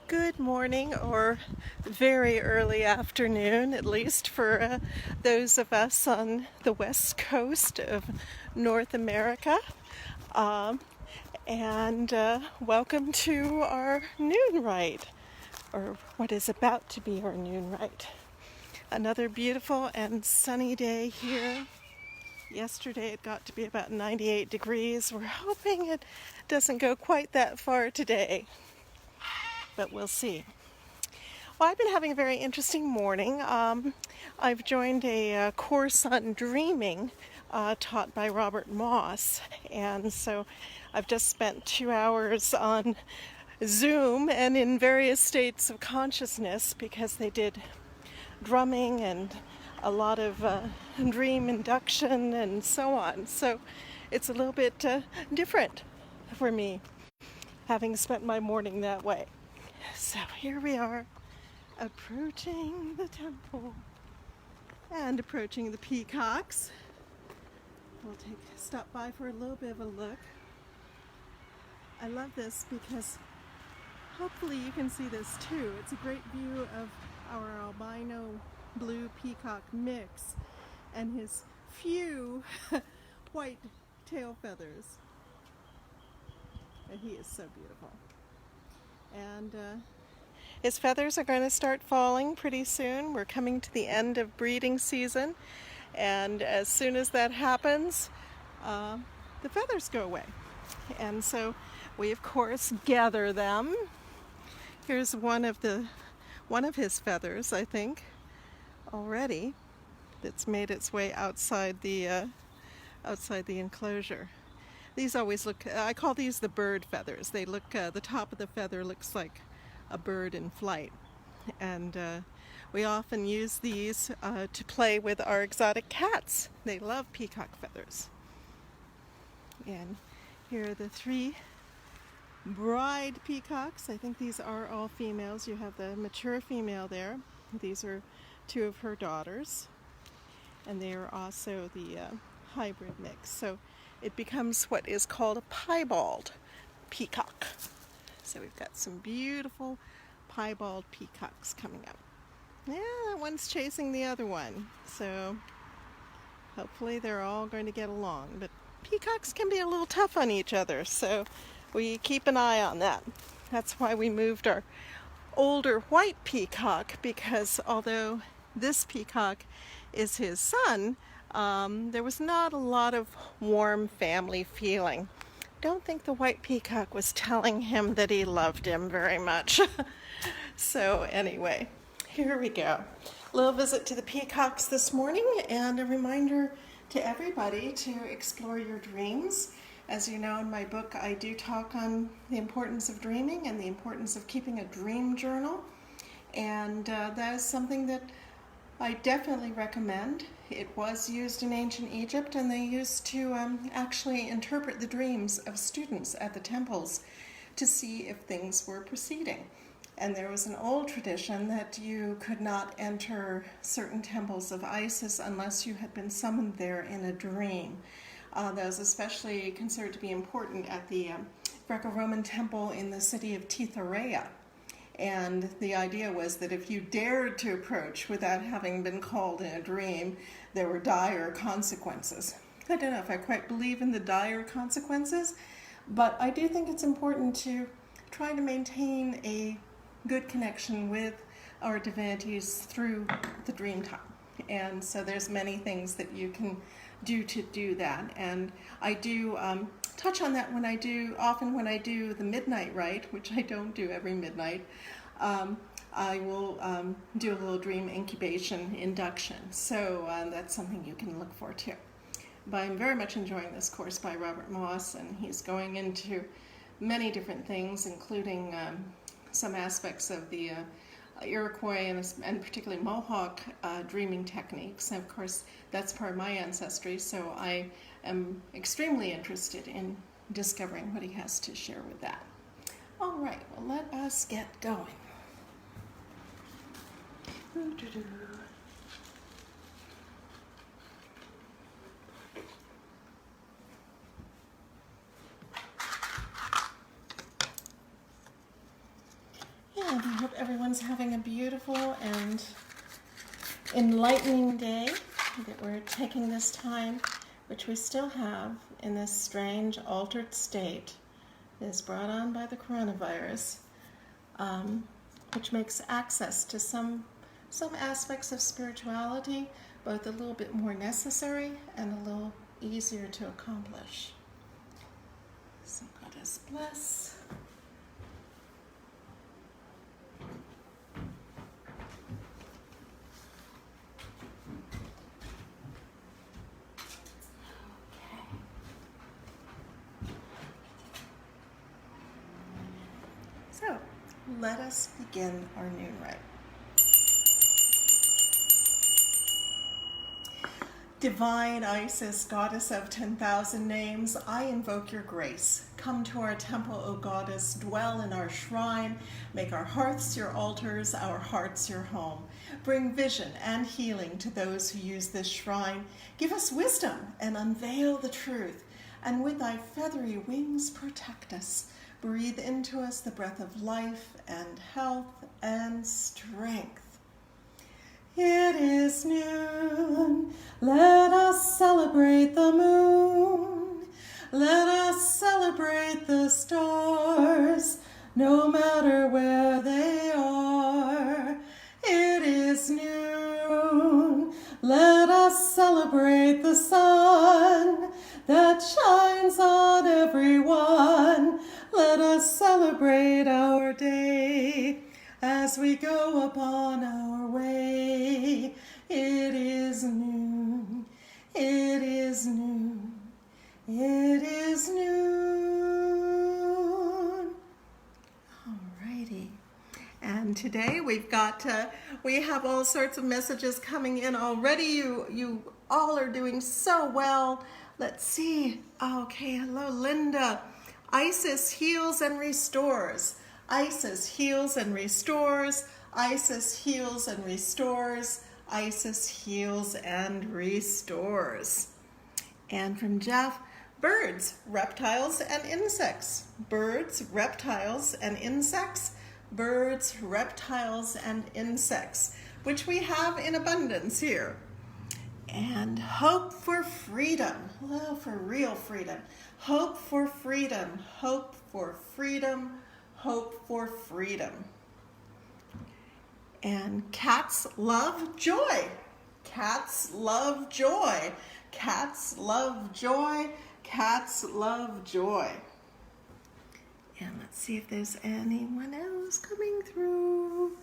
Good morning, or very early afternoon, at least for those of us on the west coast of North America. Um, and welcome to our noon rite, or what is about to be our noon rite. Another beautiful and sunny day here. Yesterday it got to be about 98 degrees. We're hoping it doesn't go quite that far today, but we'll see. Well, I've been having a very interesting morning. I've joined a course on dreaming taught by Robert Moss, and so I've just spent 2 hours on Zoom and in various states of consciousness because they did drumming and a lot of dream induction and so on. So it's a little bit different for me, having spent my morning that way. So here we are, approaching the temple and approaching the peacocks. We'll stop by for a little bit of a look. I love this because hopefully you can see this too. It's a great view of our albino blue peacock mix and his few white tail feathers. And he is so beautiful. And his feathers are going to start falling pretty soon. We're coming to the end of breeding season, and as soon as that happens, the feathers go away. And so we, of course, gather them. Here's one of his feathers, I think, already, that's made its way outside the enclosure. These always look, I call these the bird feathers. They look, the top of the feather looks like a bird in flight, and we often use these to play with our exotic cats. They love peacock feathers. And here are the 3 bride peacocks. I think these are all females. You have the mature female there. These are 2 of her daughters, and they are also the hybrid mix. So it becomes what is called a piebald peacock. So we've got some beautiful piebald peacocks coming up. Yeah, that one's chasing the other one. So hopefully they're all going to get along. But peacocks can be a little tough on each other, so we keep an eye on that. That's why we moved our older white peacock, because although this peacock is his son, there was not a lot of warm family feeling. Don't think the white peacock was telling him that he loved him very much. So anyway, here we go. A little visit to the peacocks this morning, and a reminder to everybody to explore your dreams. As you know, in my book, I do talk on the importance of dreaming and the importance of keeping a dream journal. And that is something that I definitely recommend. It was used in ancient Egypt, and they used to actually interpret the dreams of students at the temples to see if things were proceeding. And there was an old tradition that you could not enter certain temples of Isis unless you had been summoned there in a dream. That was especially considered to be important at the Greco-Roman temple in the city of Tithareia. And the idea was that if you dared to approach without having been called in a dream, there were dire consequences. I don't know if I quite believe in the dire consequences, but I do think it's important to try to maintain a good connection with our divinities through the dream time. And so there's many things that you can do to do that. And I do touch on that often when I do the midnight rite, which I don't do every midnight. I will do a little dream incubation induction. So that's something you can look for too. But I'm very much enjoying this course by Robert Moss, and he's going into many different things, including some aspects of the Iroquois and particularly Mohawk dreaming techniques. And of course, that's part of my ancestry, so I am extremely interested in discovering what he has to share with that. All right, well, let us get going. And I hope everyone's having a beautiful and enlightening day, that we're taking this time, which we still have in this strange altered state that is brought on by the coronavirus, which makes access to some aspects of spirituality both a little bit more necessary and a little easier to accomplish. So God us bless. So, let us begin our noon rite. Divine Isis, goddess of 10,000 names, I invoke your grace. Come to our temple, O goddess, dwell in our shrine, make our hearths your altars, our hearts your home. Bring vision and healing to those who use this shrine. Give us wisdom and unveil the truth, and with thy feathery wings protect us. Breathe into us the breath of life and health and strength. It is noon, let us celebrate the moon. Let us celebrate the stars, no matter where they are. It is noon, let us celebrate the sun that shines on everyone. Let us celebrate our day as we go upon our way. It is noon, it is noon, it is noon. Alrighty. And today we have all sorts of messages coming in already. You all are doing so well. Let's see. Okay, hello, Linda. Isis heals and restores. Isis heals and restores. Isis heals and restores. Isis heals and restores. And from Jeff, birds, reptiles, and insects. Birds, reptiles, and insects. Birds, reptiles, and insects, which we have in abundance here. And hope for freedom. Well, for real freedom. Hope for freedom. Hope for freedom. Hope for freedom. And cats love joy. Cats love joy. Cats love joy. Cats love joy. And let's see if there's anyone else coming through.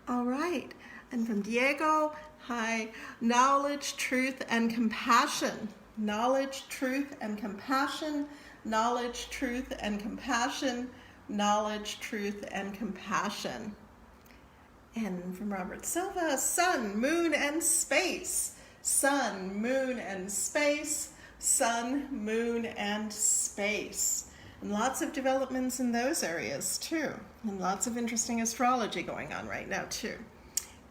All right. And from Diego, hi. Knowledge, truth, and compassion. Knowledge, truth, and compassion. Knowledge, truth, and compassion. Knowledge, truth, and compassion. And from Robert Silva, sun, moon, and space. Sun, moon, and space. Sun, moon, and space. And lots of developments in those areas too. And lots of interesting astrology going on right now too,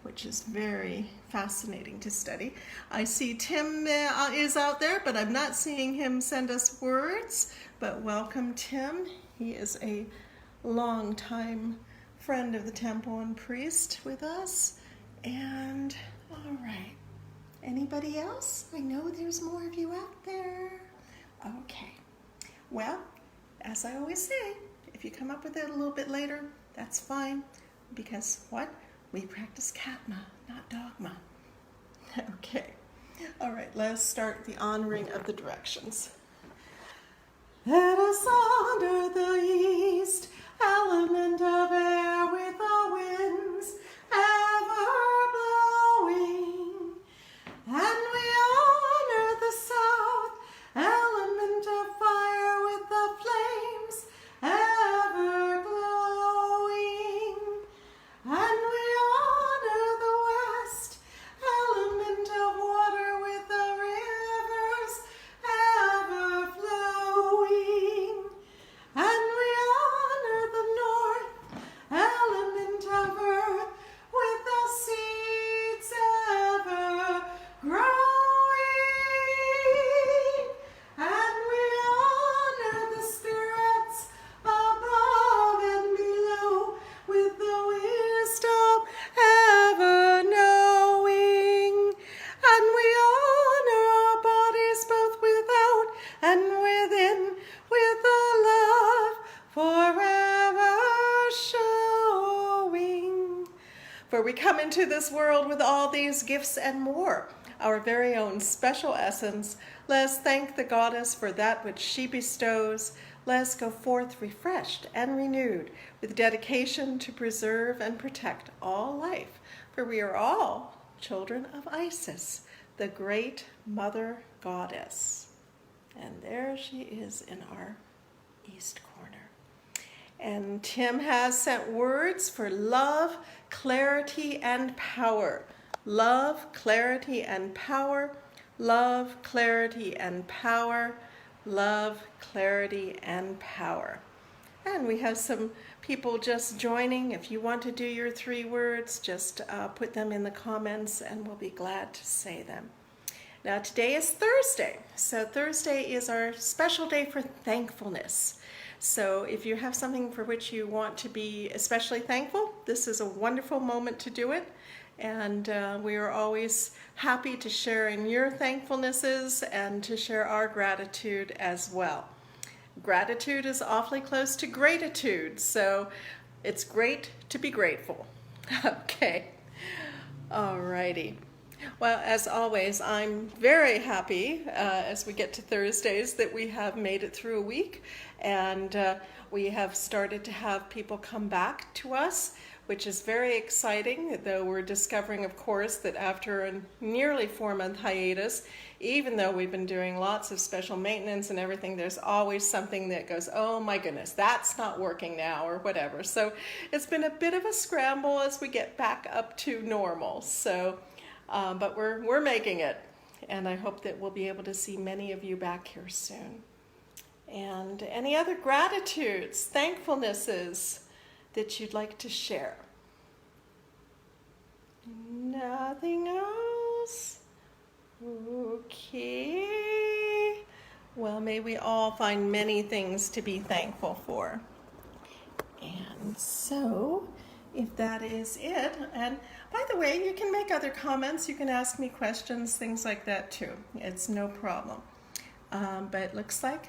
which is very fascinating to study. I see Tim is out there, but I'm not seeing him send us words. But welcome, Tim. He is a longtime friend of the temple and priest with us. And all right, anybody else? I know there's more of you out there. Okay, well, as I always say, if you come up with it a little bit later, that's fine, because what? We practice Katma, not dogma. Okay, all right, let's start the honoring of the directions. Let us honor the east, element of air with the winds ever blowing. And we honor the south, element of fire with the flames ever glowing. And we honor the west, element of water with the rivers ever flowing. For we come into this world with all these gifts and more, our very own special essence. Let us thank the goddess for that which she bestows. Let us go forth refreshed and renewed with dedication to preserve and protect all life. For we are all children of Isis, the great mother goddess. And there she is in our east corner. And Tim has sent words for love, clarity, and power. Love, clarity, and power. Love, clarity, and power. Love, clarity, and power. And we have some people just joining. If you want to do your 3 words, just put them in the comments and we'll be glad to say them. Now today is Thursday. So Thursday is our special day for thankfulness. So if you have something for which you want to be especially thankful, this is a wonderful moment to do it. And we are always happy to share in your thankfulnesses and to share our gratitude as well. Gratitude is awfully close to gratitude, so it's great to be grateful. Okay, alrighty. Well, as always, I'm very happy as we get to Thursdays that we have made it through a week, and we have started to have people come back to us, which is very exciting, though we're discovering, of course, that after a nearly 4-month hiatus, even though we've been doing lots of special maintenance and everything, there's always something that goes, oh my goodness, that's not working now, or whatever. So it's been a bit of a scramble as we get back up to normal. So, but we're making it, and I hope that we'll be able to see many of you back here soon. And any other gratitudes, thankfulnesses that you'd like to share? Nothing else? Okay. Well, may we all find many things to be thankful for. And so, if that is it, and by the way, you can make other comments, you can ask me questions, things like that too. It's no problem. But it looks like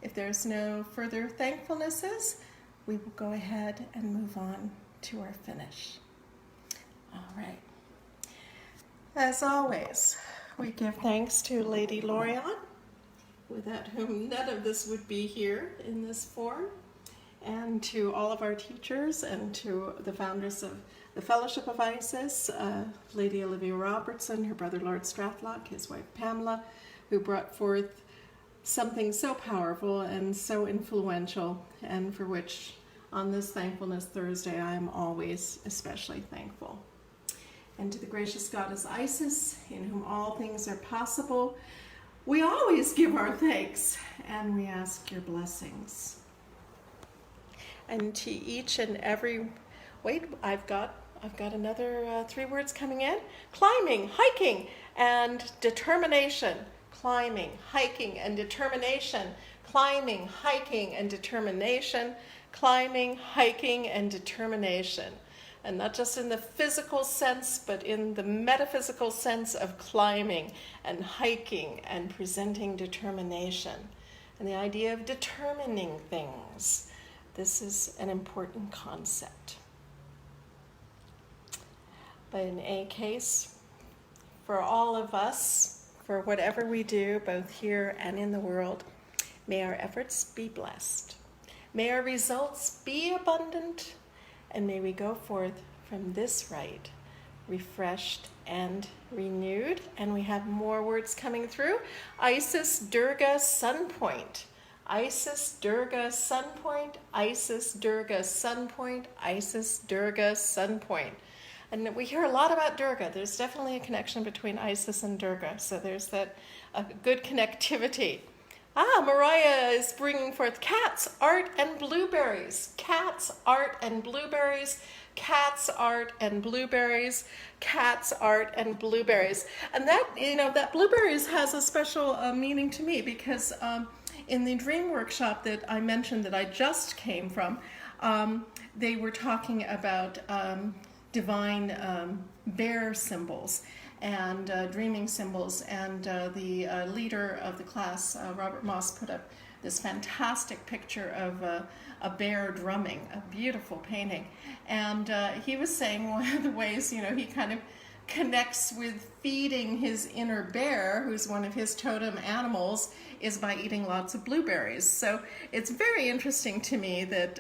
if there's no further thankfulnesses, we will go ahead and move on to our finish. All right. As always, we give thanks to Lady Lorion, without whom none of this would be here in this form, and to all of our teachers and to the founders of the Fellowship of Isis, Lady Olivia Robertson, her brother Lord Strathlock, his wife Pamela, who brought forth something so powerful and so influential, and for which on this Thankfulness Thursday I am always especially thankful. And to the gracious goddess Isis, in whom all things are possible, we always give our thanks and we ask your blessings. And to each and every, wait, I've got another 3 words coming in. Climbing, hiking, and determination. Climbing, hiking, and determination. Climbing, hiking, and determination. Climbing, hiking, and determination. And not just in the physical sense, but in the metaphysical sense of climbing and hiking and presenting determination. And the idea of determining things. This is an important concept. But in any case, for all of us, for whatever we do, both here and in the world, may our efforts be blessed. May our results be abundant, and may we go forth from this rite refreshed and renewed. And we have more words coming through. Isis, Durga, Sun Point. Isis, Durga, Sun Point. Isis, Durga, Sun Point. Isis, Durga, Sun Point. And we hear a lot about Durga. There's definitely a connection between Isis and Durga. So there's that good connectivity. Mariah is bringing forth cats, art, and blueberries. Cats, art, and blueberries. Cats, art, and blueberries. Cats, art, and blueberries. And that, that blueberries has a special meaning to me because in the dream workshop that I mentioned that I just came from, they were talking about divine bear symbols and dreaming symbols, and the leader of the class, Robert Moss, put up this fantastic picture of a bear drumming, a beautiful painting. And he was saying one of the ways, he kind of connects with feeding his inner bear, who's one of his totem animals, is by eating lots of blueberries. So it's very interesting to me that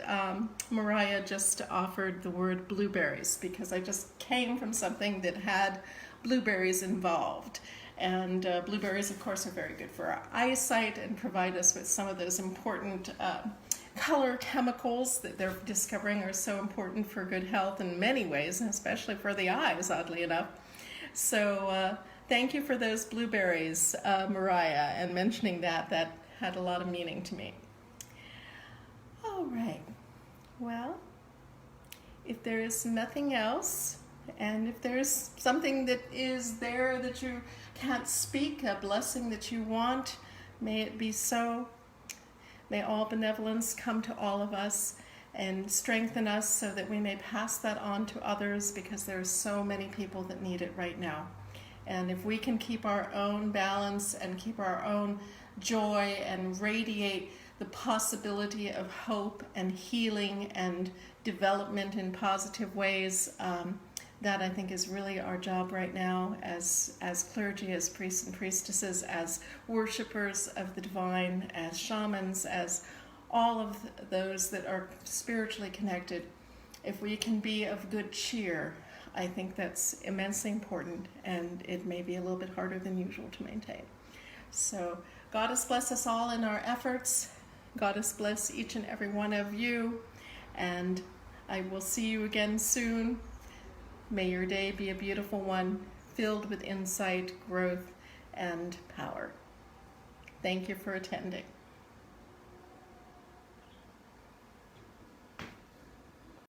Mariah just offered the word blueberries, because I just came from something that had blueberries involved. And blueberries, of course, are very good for our eyesight and provide us with some of those important color chemicals that they're discovering are so important for good health in many ways, and especially for the eyes, oddly enough. So thank you for those blueberries, Mariah, and mentioning that. That had a lot of meaning to me. All right. Well, if there is nothing else, and if there's something that is there that you can't speak, a blessing that you want, may it be so. May all benevolence come to all of us and strengthen us so that we may pass that on to others, because there are so many people that need it right now. And if we can keep our own balance and keep our own joy and radiate the possibility of hope and healing and development in positive ways, that I think is really our job right now as clergy, as priests and priestesses, as worshipers of the divine, as shamans, as all of those that are spiritually connected. If we can be of good cheer, I think that's immensely important, and it may be a little bit harder than usual to maintain. So Goddess bless us all in our efforts. Goddess bless each and every one of you, and I will see you again soon. May your day be a beautiful one, filled with insight, growth, and power. Thank you for attending.